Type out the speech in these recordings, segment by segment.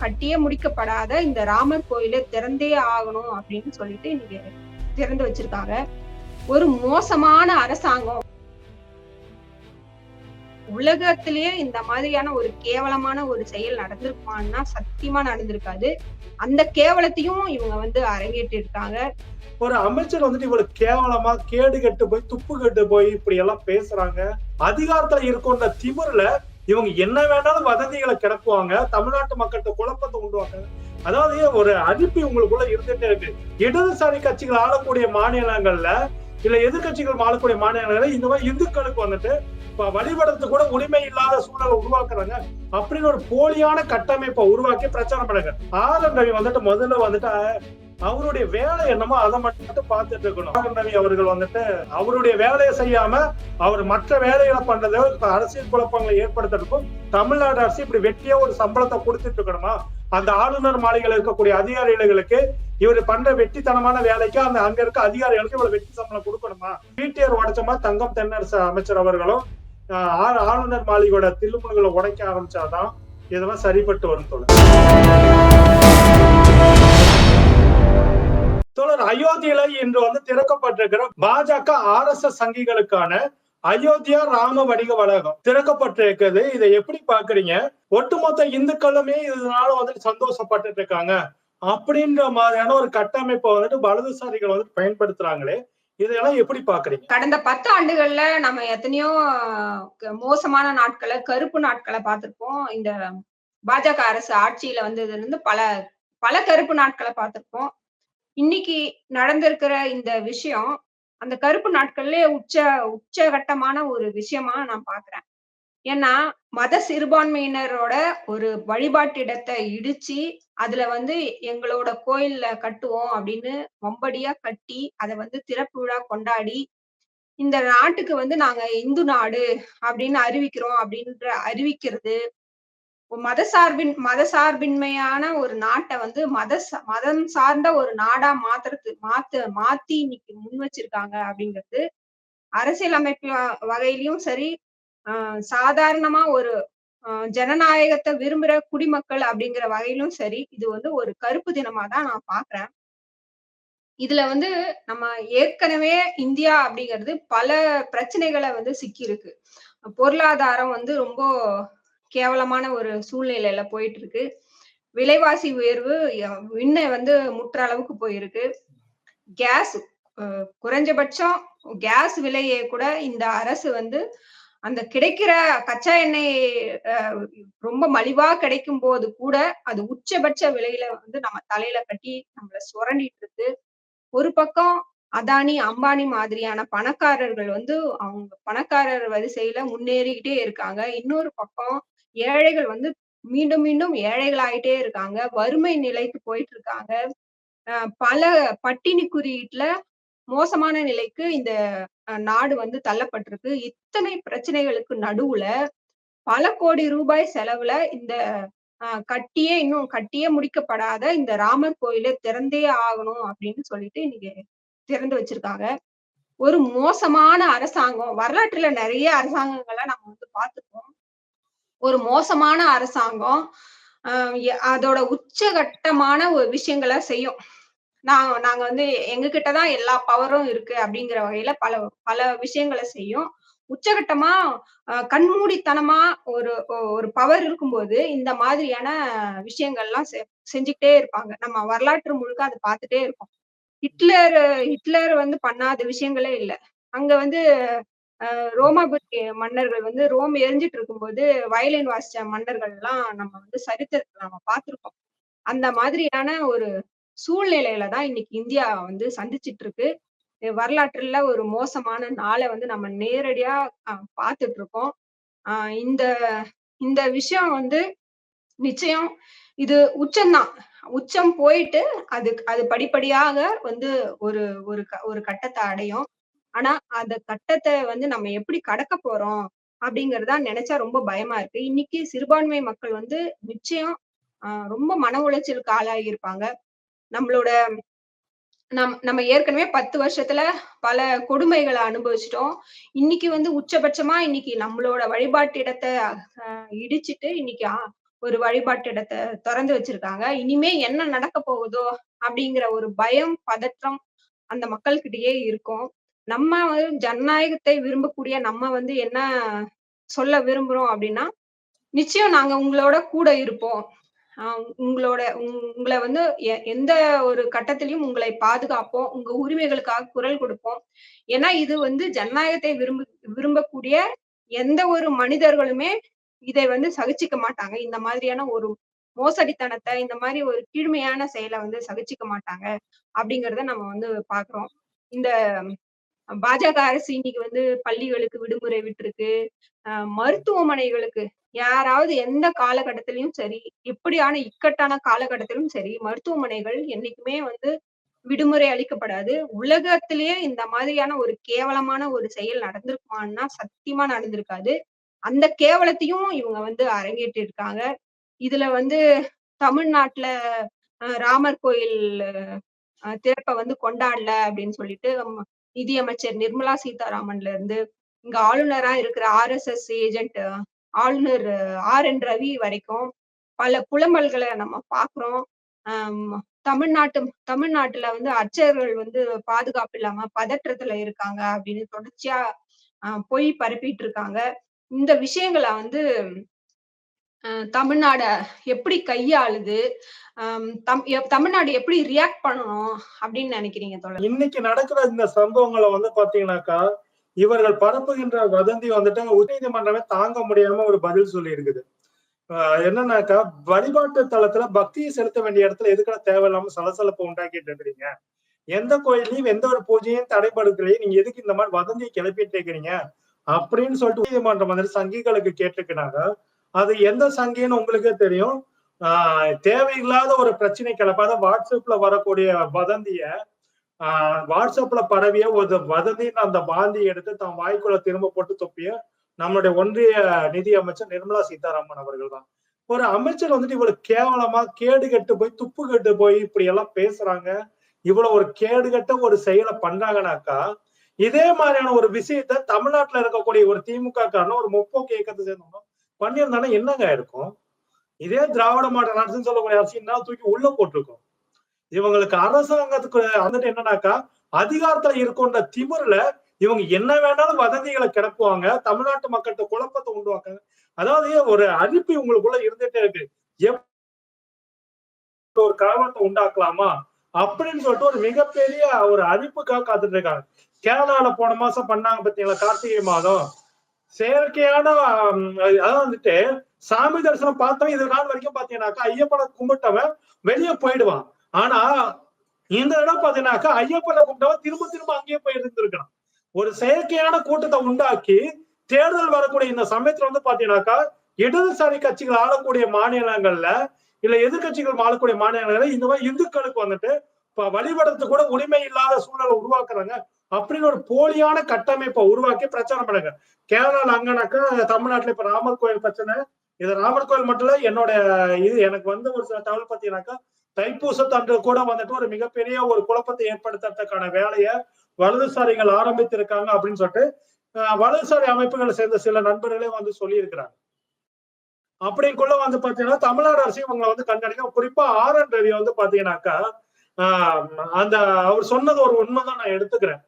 கட்டியே முடிக்கப்படாத இந்த ராமர் கோயிலை திறந்தே ஆகணும் அப்படின்னு சொல்லிட்டு இன்னைக்கு திறந்து வச்சிருக்காங்க. ஒரு மோசமான அரசாங்கம். உலகத்திலேயே இந்த மாதிரியான ஒரு கேவலமான ஒரு செயல் நடந்திருக்குமான்னா சத்தியமா நடந்திருக்காது. அந்த கேவலத்தையும் இவங்க அரங்கேற்றி இருக்காங்க. ஒரு அமைச்சர் இவ்வளவு கேவலமா கேடு கெட்டு போய் துப்பு கெட்டு போய் இப்படி எல்லாம் பேசுறாங்க. அதிகாரத்துல இருக்கின்ற திமிர்ல இவங்க என்ன வேணாலும் வதந்திகளை கிடப்புவாங்க. தமிழ்நாட்டு மக்கள்கிட்ட குழப்பத்தை உண்டுவாங்க. அதாவது ஒரு அரிப்பு உங்களுக்குள்ள இருந்துட்டே இருக்கு. இடதுசாரி கட்சிகள் ஆளக்கூடிய மாநிலங்கள்ல இல்ல எதிர்கட்சிகள் ஆளக்கூடிய மாநிலங்கள்ல இந்த மாதிரி இந்துக்களுக்கு வழிபடுறது கூட உரிமை இல்லாத சூழலை உருவாக்குறாங்க அப்படின்னு ஒரு போலியான கட்டமைப்பை உருவாக்கி பிரச்சாரம் பண்ணுங்க. ஆர்.என். ரவி முதல்ல அவருடைய வேலை என்னமோ அதை மட்டும் பார்த்துட்டு இருக்கணும். ஆர்.என். ரவி அவர்கள் அவருடைய வேலையை செய்யாம அவர் மற்ற வேலைகளை பண்றது அரசியல் குழப்பங்களை ஏற்படுத்துறதுக்கும் தமிழ்நாடு அரசு இப்படி வெட்டியா ஒரு சம்பளத்தை கொடுத்துட்டு இருக்கணுமா? அந்த ஆளுநர் மாளிகையில் இருக்கக்கூடிய அதிகாரிகளுக்கு இவர் பண்ற வெட்டித்தனமான வேலைக்கு அங்க இருக்க அதிகாரிகளுக்கு இவ்வளவு வெட்டி சம்பளம் கொடுக்கணுமா? பிடிஆர் உடைச்சமா தங்கம் தென்னரசு அமைச்சர் அவர்களும் ஆளுநர் மாளிகையோட தில்லுமுல்களை உடைக்க ஆரம்பிச்சாதான் இதெல்லாம் சரிப்பட்டு வரும் தோழர். அயோத்தியில இன்று திறக்கப்பட்டிருக்கிற பாஜக RSS சங்கிகளுக்கான அயோத்தியா ராம வணிக வளாகம் திறக்கப்பட்டிருக்கிறது. இதை எப்படி பாக்குறீங்க? ஒட்டுமொத்த இந்துக்களுமே இதனால சந்தோஷப்பட்டு இருக்காங்க அப்படின்ற மாதிரியான ஒரு கட்டமைப்பை வலதுசாரிகள் பயன்படுத்துறாங்களே, இதெல்லாம் எப்படி பாக்குறீங்க? கடந்த 10 ஆண்டுகள்ல நம்ம எத்தனையோ மோசமான நாட்களை, கருப்பு நாட்களை பார்த்திருப்போம். இந்த பாஜக அரசு ஆட்சியில வந்ததுல இருந்து பல பல கருப்பு நாட்களை பார்த்திருப்போம். இன்னைக்கு நடந்திருக்கிற இந்த விஷயம் அந்த கருப்பு நாட்கள்லயே உச்சகட்டமான ஒரு விஷயமா நான் பாக்குறேன். ஏன்னா மத சிறுபான்மையினரோட ஒரு வழிபாட்டு இடத்தை இடிச்சு அதுல எங்களோட கோயில்ல கட்டுவோம் அப்படின்னு வம்படியா கட்டி அதை திறப்பு விழா கொண்டாடி இந்த நாட்டுக்கு நாங்க இந்து நாடு அப்படின்னு அறிவிக்கிறோம் அப்படின்ற அறிவிக்கிறது, மதசார்பின்மையான ஒரு நாட்டை மதம் சார்ந்த ஒரு நாடா மாத்தி இன்னைக்கு முன் வச்சிருக்காங்க அப்படிங்கிறது அரசியலமைப்பு வகையிலயும் சரி, சாதாரணமா ஒரு ஜனநாயகத்தை விரும்புற குடிமக்கள் அப்படிங்கிற வகையிலும் சரி, இது ஒரு கருப்பு தினமா தான் நான் பாக்குறேன். இதுல நம்ம ஏற்கனவே இந்தியா அப்படிங்கிறது பல பிரச்சனைகளை சிக்கி இருக்கு. பொருளாதாரம் ரொம்ப கேவலமான ஒரு சூழ்நிலையில போயிட்டு இருக்கு. விலைவாசி உயர்வு முற்ற அளவுக்கு போயிருக்கு. கேஸ் குறைஞ்சபட்சம் கேஸ் விலையை கூட இந்த அரசு அந்த கிடைக்கிற கச்சா எண்ணெய் ரொம்ப மலிவா கிடைக்கும் போது கூட அது உச்சபட்ச விலையில நம்ம தலையில கட்டி நம்மள சுரண்டிட்டு இருக்கு. ஒரு பக்கம் அதானி அம்பானி மாதிரியான பணக்காரர்கள் அவங்க பணக்காரர் வரிசையில முன்னேறிக்கிட்டே இருக்காங்க. இன்னொரு பக்கம் ஏழைகள் மீண்டும் மீண்டும் ஏழைகள் ஆயிட்டே இருக்காங்க. வறுமை நிலைக்கு போயிட்டு இருக்காங்க. பல பட்டினி குறியீட்டுல மோசமான நிலைக்கு இந்த நாடு தள்ளப்பட்டிருக்கு. இத்தனை பிரச்சனைகளுக்கு நடுவுல பல கோடி ரூபாய் செலவுல இந்த இன்னும் கட்டியே முடிக்கப்படாத இந்த ராமர் கோயிலை திறந்தே ஆகணும் அப்படின்னு சொல்லிட்டு இன்னைக்கு திறந்து வச்சிருக்காங்க. ஒரு மோசமான அரசாங்கம். வரலாற்றுல நிறைய அரசாங்கங்களை நம்ம பார்த்திருக்கோம். ஒரு மோசமான அரசாங்கம் அதோட உச்சகட்டமான ஒரு விஷயங்களை செய்யும். நாங்க எங்க கிட்டதான் எல்லா பவரும் இருக்கு அப்படிங்கிற வகையில பல பல விஷயங்களை செய்யும். உச்சகட்டமா கண்மூடித்தனமா ஒரு ஒரு பவர் இருக்கும்போது இந்த மாதிரியான விஷயங்கள்லாம் செஞ்சுக்கிட்டே இருப்பாங்க. நம்ம வரலாற்று முழுக்க அதை பார்த்துட்டே இருக்கோம். ஹிட்லர் பண்ணாத விஷயங்களே இல்லை. அங்க ரோமாபுரி மன்னர்கள் ரோம் எரிஞ்சிட்டு இருக்கும்போது வயலின் வாசிச்ச மன்னர்கள் எல்லாம் நம்ம சரித்திரத்துல நம்ம பார்த்திருக்கோம். அந்த மாதிரியான ஒரு சூழ்நிலையில தான் இன்னைக்கு இந்தியா சந்திச்சிட்டு இருக்கு. வரலாற்றுல ஒரு மோசமான நாளை நம்ம நேரடியா பார்த்துட்டு இருக்கோம். இந்த இந்த விஷயம் நிச்சயம் இது உச்சம்தான். உச்சம் போயிட்டு அது படிப்படியாக ஒரு ஒரு ஒரு கட்டத்தை அடையும். ஆனா அந்த கட்டத்தை நம்ம எப்படி கடக்க போறோம் அப்படிங்கறதா நினைச்சா ரொம்ப பயமா இருக்கு. இன்னைக்கு சிறுபான்மை மக்கள் நிச்சயம் ரொம்ப மன உளைச்சலுக்கு ஆளாகி இருப்பாங்க. நம்மளோட நம்ம ஏற்கனவே 10 வருஷத்துல பல கொடுமைகளை அனுபவிச்சிட்டோம். இன்னைக்கு உச்சபட்சமா இன்னைக்கு நம்மளோட வழிபாட்டு இடத்தை இடிச்சிட்டு இன்னைக்கு ஒரு வழிபாட்டு இடத்த தொறந்து வச்சிருக்காங்க. இனிமே என்ன நடக்க போகுதோ அப்படிங்கிற ஒரு பயம், பதற்றம் அந்த மக்கள்கிட்டயே இருக்கும். நம்ம வந்து ஜனநாயகத்தை விரும்பக்கூடிய நம்ம வந்து என்ன சொல்ல விரும்புறோம் அப்படின்னா, நிச்சயம் நாங்க உங்களோட கூட இருப்போம். அ உங்களோட உங்கள வந்து எந்த ஒரு கட்டத்திலயும் உங்களை பாதுகாப்போம். உங்க உரிமைகளுக்காக குரல் கொடுப்போம். ஏன்னா, இது வந்து ஜனநாயகத்தை விரும்பக்கூடிய எந்த ஒரு மனிதர்களுமே இதை வந்து சகிச்சுக்க மாட்டாங்க. இந்த மாதிரியான ஒரு மோசடித்தனத்த, இந்த மாரி ஒரு கீழ்மையான செயல வந்து சகிச்சுக்க மாட்டாங்க. அப்படிங்கிறத நம்ம வந்து பார்க்குறோம். இந்த பாஜக அரசு இன்னைக்கு வந்து பள்ளிகளுக்கு விடுமுறை விட்டிருக்கு. அ மருத்துவமனைகளுக்கு யாராவது எந்த காலகட்டத்திலயும் சரி, எப்படியான இக்கட்டான காலகட்டத்திலும் சரி, மருத்துவமனைகள் என்னைக்குமே வந்து விடுமுறை அளிக்கப்படாது. உலகத்திலேயே இந்த மாதிரியான ஒரு கேவலமான ஒரு செயல் நடந்திருக்குமான்னா, சத்தியமா நடந்திருக்காது. அந்த கேவலத்தையும் இவங்க வந்து அரங்கேற்றிருக்காங்க. இதுல வந்து தமிழ்நாட்ல ராமர் கோயில் திறப்ப வந்து கொண்டாடல அப்படின்னு சொல்லிட்டு நிதியமைச்சர் நிர்மலா சீதாராமன்ல இருந்து, இங்க ஆளுநரா இருக்கிற ஆர்எஸ்எஸ் ஏஜென்ட் ஆளுநர் ஆர்.என். ரவி வரைக்கும் பல புலம்பல்கள நம்ம பார்க்கிறோம். அம் தமிழ்நாட்டுல வந்து அர்ச்சகர்கள் வந்து பாதுகாப்பு இல்லாம பதற்றத்துல இருக்காங்க அப்படின்னு தொடர்ச்சியா பொய் பரப்பிட்டு இருக்காங்க. இந்த விஷயங்கள வந்து தமிழ்நாட எப்படி கையாளுது? தமிழ்நாடு எப்படி ரியாக்ட் பண்ணணும் அப்படின்னு நினைக்கிறீங்க தோழர்? இன்னைக்கு நடக்கிற இந்த சம்பவங்களை வந்து பாத்தீங்கன்னாக்கா, இவர்கள் பரப்புகின்ற வதந்தி வந்துட்டு உச்சநீதிமன்றமே தாங்க முடியாம ஒரு பதில் சொல்லி இருக்குது. என்னன்னாக்கா, வழிபாட்டு தளத்துல பக்தியை செலுத்த வேண்டிய இடத்துல எதுக்காக தேவையில்லாம சலசலப்பை உண்டாக்கிட்டு இருக்கிறீங்க? எந்த கோயிலையும் எந்த ஒரு பூஜையும் தடைப்படுத்தலையே, நீங்க எதுக்கு இந்த மாதிரி வதந்தியை கிளப்பிட்டு இருக்கிறீங்க அப்படின்னு சொல்லிட்டு உச்சநீதிமன்றம் வந்துட்டு சங்கிகளுக்கு கேட்டிருக்கிறாங்க. அது எந்த சங்கின்னு உங்களுக்கே தெரியும். தேவையில்லாத ஒரு பிரச்சனை கிளப்பாத வாட்ஸ்அப்ல வரக்கூடிய வதந்திய வாட்ஸ்அப்ல பரவிய ஒரு வதந்தின்னு அந்த பாந்தி எடுத்து தான் வாய்க்குள்ள திரும்ப போட்டு தொப்பிய நம்மளுடைய ஒன்றிய நிதி அமைச்சர் நிர்மலா சீதாராமன் அவர்கள் தான். ஒரு அமைச்சர் வந்துட்டு இவ்வளவு கேவலமா கேடு கெட்டு போய் துப்பு கெட்டு போய் இப்படி எல்லாம் பேசுறாங்க, இவ்வளவு ஒரு கேடுகட்ட ஒரு செயலை பண்றாங்கனாக்கா, இதே மாதிரியான ஒரு விஷயத்த தமிழ்நாட்டுல இருக்கக்கூடிய ஒரு திமுக காரனும் ஒரு முற்போக்கு இயக்கத்தை சேர்ந்தவங்க பண்ணியிருந்தாங்கன்னா என்னங்க இருக்கும்? இதே திராவிட மாடல் அரசுன்னு சொல்லக்கூடிய அரசியல் தூக்கி உள்ள போட்டிருக்கோம். இவங்களுக்கு அரசாங்கத்துக்கு வந்துட்டு என்னன்னாக்கா, அதிகாரத்துல இருக்கின்ற திமிர்ல இவங்க என்ன வேணாலும் வதந்திகளை கிளப்புவாங்க. தமிழ்நாட்டு மக்கள்கிட்ட குழப்பத்தை உண்டுவாக்காங்க. அதாவது ஒரு அரிப்பு உங்களுக்குள்ள இருந்துட்டே இருக்கு. ஒரு கலவரத்தை உண்டாக்கலாமா அப்படின்னு சொல்லிட்டு ஒரு மிகப்பெரிய ஒரு அரிப்புக்காக காத்துட்டு இருக்காங்க. கேரளால போன மாசம் பண்ணாங்க பாத்தீங்களா, கார்த்திகை மாதம் செயற்கையான அதாவது வந்துட்டு சாமி தரிசனம் பார்த்தவன் இது நாள் வரைக்கும் பாத்தீங்கன்னாக்கா ஐயப்பனை கும்பிட்டவன் வெளியே போயிடுவான். ஆனா இந்த இடம் பாத்தீங்கன்னாக்கா ஐயப்பனை கும்பிட்டவன் திரும்ப திரும்ப அங்கேயே போய் இருந்திருக்கான். ஒரு செயற்கையான கூட்டத்தை உண்டாக்கி தேர்தல் வரக்கூடிய இந்த சமயத்துல வந்து பாத்தீங்கன்னாக்கா இடதுசாரி கட்சிகள் ஆளக்கூடிய மாநிலங்கள்ல இல்ல எதிர்கட்சிகள் ஆளக்கூடிய மாநிலங்கள்ல இந்த மாதிரி இந்துக்களுக்கு வந்துட்டு வழிபடுறது கூட உரிமை இல்லாத சூழலை உருவாக்குறாங்க அப்படின்னு ஒரு போலியான கட்டமைப்பை உருவாக்கி பிரச்சாரம் பண்ணுங்க. கேரளால அங்கனாக்கா தமிழ்நாட்டுல இப்ப ராமர் கோயில் பிரச்சனை. இது ராமர் கோயில் மட்டும் இல்ல, என்னோட இது எனக்கு வந்து ஒரு சில தகவல் பார்த்தீங்கன்னாக்கா தைப்பூசத்தன்று கூட வந்துட்டு ஒரு மிகப்பெரிய ஒரு குழப்பத்தை ஏற்படுத்துறதுக்கான வேலையை வலதுசாரிகள் ஆரம்பித்திருக்காங்க அப்படின்னு சொல்லிட்டு வலதுசாரி அமைப்புகளை சேர்ந்த சில நண்பர்களே வந்து சொல்லி இருக்கிறாங்க. அப்படிக்குள்ள வந்து பாத்தீங்கன்னா தமிழ்நாடு அரசு இவங்களை வந்து கண்காணிக்க, குறிப்பா ஆர்.என். ரவி வந்து பாத்தீங்கன்னாக்கா அந்த அவர் சொன்னது ஒரு உண்மைதான் நான் எடுத்துக்கிறேன்.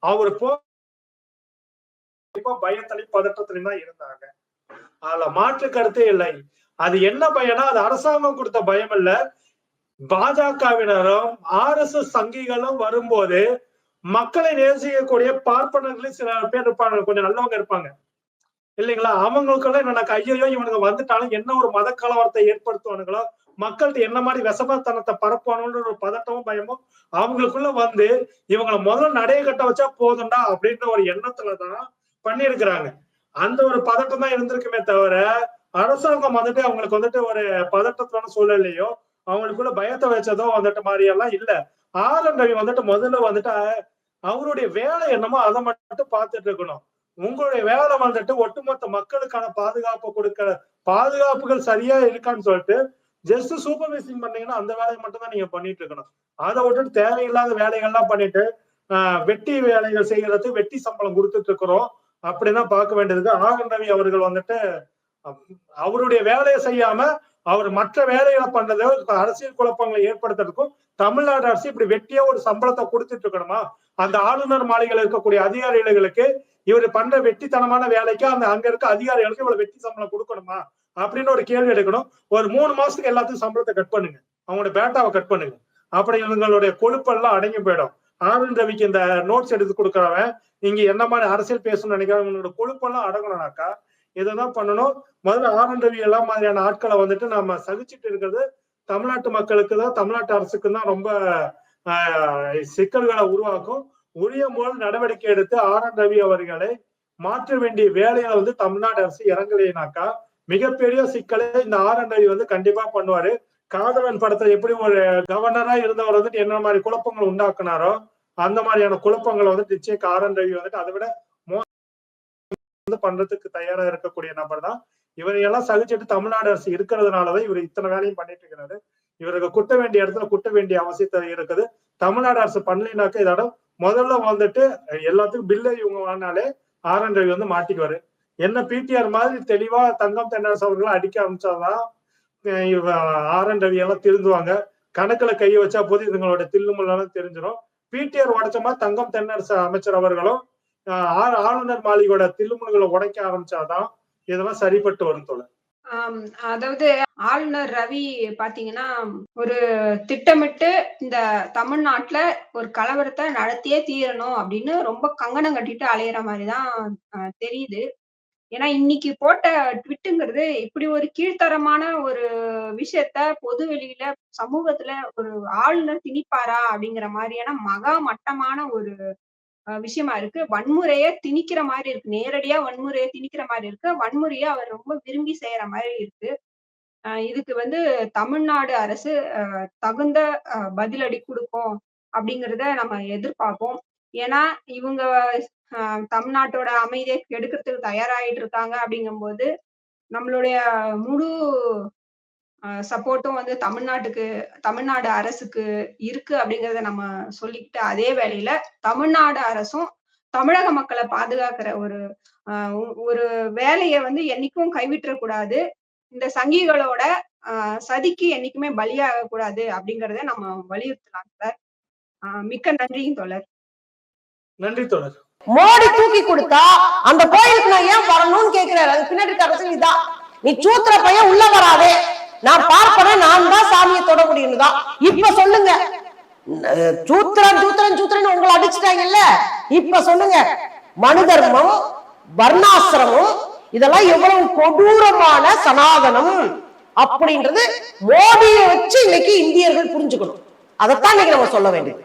அவர் பயத்திலையும் பதட்டத்திலையும் தான் இருந்தாங்க. அதுல மாற்று கருத்தே இல்லை. அது என்ன பயனா, அது அரசாங்கம் கொடுத்த பயம் இல்ல. பாஜகவினரும் ஆர்எஸ்எஸ் சங்கிகளும் வரும்போது மக்களை நேசிக்கக்கூடிய பார்ப்பனர்களும் சில பேர் இருப்பாங்க, கொஞ்சம் நல்லவங்க இருப்பாங்க இல்லைங்களா? அவங்களுக்கெல்லாம் என்னன்னா ஐயோ இவனுங்க வந்துட்டாலும் என்ன ஒரு மத கலவரத்தை ஏற்படுத்துவானுங்களோ, மக்கள்கிட்ட என்ன மாதிரி விசமத்தனத்தை பரப்புவானுன்ற ஒரு பதட்டமும் பயமும் அவங்களுக்குள்ள வந்து இவங்களை முதல்ல நடைய கட்ட வச்சா போதும்டா அப்படின்ற ஒரு எண்ணத்துலதான் பண்ணியிருக்கிறாங்க. அந்த ஒரு பதட்டம் தான் இருந்திருக்குமே தவிர அரசாங்கம் வந்துட்டு அவங்களுக்கு வந்துட்டு ஒரு பதட்டத்தான சூழலையோ அவங்களுக்குள்ள பயத்தை வச்சதோ வந்துட்டு மாதிரி எல்லாம் இல்ல. ஆர்.என். ரவி வந்துட்டு முதல்ல வந்துட்டு அவருடைய வேலை என்னமோ அதை மட்டும் பார்த்துட்டு இருக்கணும். உங்களுடைய வேலை வந்துட்டு ஒட்டுமொத்த மக்களுக்கான பாதுகாப்பு கொடுக்கிற பாதுகாப்புகள் சரியா இருக்கான்னு சொல்லிட்டு ஜஸ்ட் சூப்பர்வைசிங் பண்ணீங்கன்னா அந்த வேலையை மட்டும் தான் நீங்க பண்ணிட்டு இருக்கணும். அதை விட்டுட்டு தேவையில்லாத வேலைகள்லாம் பண்ணிட்டு வெட்டி வேலைகள் செய்யறதுக்கு வெட்டி சம்பளம் கொடுத்துட்டு இருக்கிறோம் அப்படிதான் பார்க்க வேண்டியது. ஆர்.என். ரவி அவர்கள் வந்துட்டு அவருடைய வேலையை செய்யாம அவர் மற்ற வேலைகளை பண்றதோ அரசியல் குழப்பங்களை ஏற்படுத்துறதுக்கும் தமிழ்நாடு அரசு இப்படி வெட்டியா ஒரு சம்பளத்தை கொடுத்துட்டு இருக்கணுமா? அந்த ஆளுநர் மாளிகையில் இருக்கக்கூடிய அதிகாரிகளுக்கு இவர் பண்ற வெட்டித்தனமான வேலைக்கு அங்க இருக்க அதிகாரிகளுக்கு இவ்வளவு வெட்டி சம்பளம் கொடுக்கணுமா அப்படின்னு ஒரு கேள்வி எடுக்கணும். ஒரு 3 மாசத்துக்கு எல்லாத்துக்கும் சம்பளத்தை கட் பண்ணுங்க, அவங்களோட பேட்டாவை கட் பண்ணுங்க. அப்படி இவங்களுடைய கொழுப்பெல்லாம் அடங்கி போயிடும். ஆனந்த் ரவிக்கு இந்த நோட்ஸ் எடுத்து கொடுக்கறவன் இங்க என்ன மாதிரி அரசியல் பேசணும்னு நினைக்கிறவங்களோட கொழுப்பெல்லாம் அடங்கணும்னாக்கா இதுதான் பண்ணணும். முதல்ல ஆனந்த் ரவி எல்லாம் மாதிரியான ஆட்களை வந்துட்டு நம்ம சகிச்சுட்டு இருக்கிறது தமிழ்நாட்டு மக்களுக்கு தான், தமிழ்நாட்டு அரசுக்கு தான் ரொம்ப சிக்கல்களை உருவாக்கும். உரிய போல் நடவடிக்கை எடுத்து ஆனந்த் ரவி அவர்களை மாற்ற வேண்டிய வேலையை வந்து தமிழ்நாடு அரசு இறங்கலைனாக்கா மிகப்பெரிய சிக்கலை இந்த ஆனந்த் ரவி வந்து கண்டிப்பா பண்ணுவாரு. காதலன் படத்துல எப்படி ஒரு கவர்னரா இருந்தவர் வந்துட்டு என்ன மாதிரி குழப்பங்கள் உண்டாக்குனாரோ அந்த மாதிரியான குழப்பங்களை வந்து நிச்சயம் ஆனந்த் ரவி வந்துட்டு அதை விட பண்றதுக்கு தயாரா இருக்கக்கூடிய நபர் தான். இவரையெல்லாம் சகிச்சுட்டு தமிழ்நாடு அரசு இருக்கிறதுனாலதான் இவர் இத்தனை வேலையும் பண்ணிட்டு இருக்கிறாரு. இவருக்கு குட்ட வேண்டிய இடத்துல குட்ட வேண்டிய அவசியத்தை இருக்குது. தமிழ்நாடு அரசு பண்ணலினாக்க இதோட முதல்ல வந்துட்டு எல்லாத்துக்கும் பில்லை இவங்க வாங்கினாலே ஆனந்த் ரவி வந்து மாட்டிக்குவாரு. என்ன பிடிஆர் மாதிரி தெளிவா தங்கம் தென்னரசு அவர்களை அடிக்க ஆரம்பிச்சாதான் ஆனந்த் ரவி எல்லாம் திருந்துவாங்க. கணக்குல கையை வச்சா போது இதுங்களோட தில்லுமுள்ளாலும் தெரிஞ்சிடும். பிடிஆர் உடைச்ச மாதிரி தங்கம் தென்னரசு அமைச்சர் அவர்களும் ஆளுநர் மாளிகையோட தில்லுமுள்களை உடைக்க ஆரம்பிச்சாதான் இதெல்லாம் சரிப்பட்டு வரும் தோழர். அதாவது ஆளுநர் ரவி பாத்தீங்கன்னா ஒரு திட்டமிட்டு இந்த தமிழ்நாட்டுல ஒரு கலவரத்தை நடத்தியே தீரணும் அப்படின்னு ரொம்ப கங்கணம் கட்டிட்டு அலையிற மாதிரிதான் தெரியுது. ஏன்னா இன்னைக்கு போட்ட ட்விட்டுங்கிறது இப்படி ஒரு கீழ்த்தரமான ஒரு விஷயத்த பொது வெளியில சமூகத்துல ஒரு ஆளுநர் திணிப்பாரா அப்படிங்கிற மாதிரியான மகா மட்டமான ஒரு விஷயமா இருக்கு. வன்முறைய திணிக்கிற மாதிரி இருக்கு, நேரடியா வன்முறையை திணிக்கிற மாதிரி இருக்கு, வன்முறையை அவர் ரொம்ப விரும்பி செய்யற மாதிரி இருக்கு. இதுக்கு வந்து தமிழ்நாடு அரசு தகுந்த பதிலடி கொடுக்கும் அப்படிங்கிறத நம்ம எதிர்பார்ப்போம். ஏன்னா இவங்க தமிழ்நாட்டோட அமைதியை கெடுக்கிறதுக்கு தயாராகிட்டு இருக்காங்க. அப்படிங்கும்போது நம்மளுடைய முழு சப்போர்ட்டும் வந்து தமிழ்நாடு அரசுக்கு இருக்கு அப்படிங்கிறத நம்ம சொல்லிக்கிட்டு, அதே வேளையில தமிழ்நாடு அரசும் தமிழக மக்களை பாதுகாக்கிற ஒரு வேலையை வந்து என்னைக்கும் கைவிட்டக்கூடாது. இந்த சங்கிகளோட சதிக்கு என்னைக்குமே பலியாக கூடாது அப்படிங்கறத நம்ம வலியுறுத்தலாம் சார். மிக்க நன்றிங்க தோழர். நன்றி தோழர். மோடி தூக்கி கொடுத்தா அந்த கோயிலுக்கு நான் ஏன் வரணும்னு கேட்கிறாரு. அது பின்னாடி அரசு இதான், நீ சூத்திர பையன் உள்ள வராதே, நான் பார்ப்பேன், நான் தான் சாமியை தொட முடியும் தான். இப்ப சொல்லுங்க, சூத்திரன் சூத்திரன் சூத்திரன் உங்களை அடிச்சுட்டாங்கல்ல, இப்ப சொல்லுங்க மனு தர்மம் வர்ணாசிரமம் இதெல்லாம் எவ்வளவு கொடூரமான சனாதனம் அப்படின்றது மோடியை வச்சு இன்னைக்கு இந்தியர்கள் புரிஞ்சுக்கணும். அதைத்தான் இன்னைக்கு நம்ம சொல்ல வேண்டியது.